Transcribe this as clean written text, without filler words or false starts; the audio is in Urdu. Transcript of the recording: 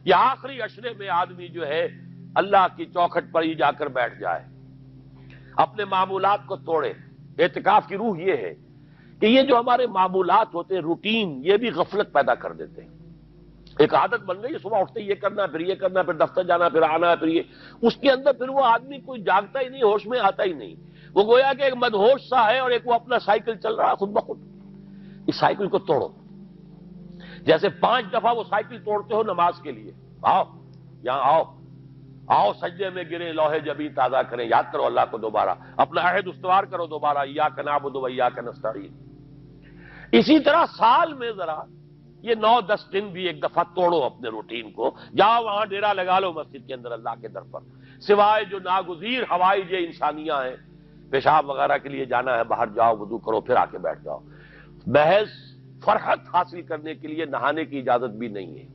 یہ آخری عشرے میں آدمی جو ہے اللہ کی چوکھٹ پر ہی جا کر بیٹھ جائے، اپنے معمولات کو توڑے۔ اعتکاف کی روح یہ ہے کہ یہ جو ہمارے معمولات ہوتے ہیں، روٹین، یہ بھی غفلت پیدا کر دیتے ہیں۔ ایک عادت بن گئی، صبح اٹھتے یہ کرنا، پھر یہ کرنا، پھر دفتر جانا، پھر آنا، پھر یہ، اس کے اندر پھر وہ آدمی کوئی جاگتا ہی نہیں، ہوش میں آتا ہی نہیں۔ وہ گویا کہ ایک مدہوش سا ہے اور ایک وہ اپنا سائیکل چل رہا خود بخود۔ اس سائیکل کو توڑو، جیسے 5 دفعہ وہ سائیکل توڑتے ہو نماز کے لیے۔ آؤ یہاں آؤ، آؤ سجدے میں گرے، لوح جبین تازہ کریں، یاد کرو اللہ کو دوبارہ، اپنا عہد استوار کرو دوبارہ، ایاک نعبد و ایاک نستعین۔ اسی طرح سال میں ذرا یہ 9-10 دن بھی ایک دفعہ توڑو اپنے روٹین کو، جاؤ وہاں ڈیرا لگا لو مسجد کے اندر اللہ کے در پر، سوائے جو ناگزیر حوائج انسانیاں ہیں، پیشاب وغیرہ کے لیے جانا ہے باہر جاؤ، وضو کرو، پھر آ کے بیٹھ جاؤ۔ محض فرحت حاصل کرنے کے لیے نہانے کی اجازت بھی نہیں ہے۔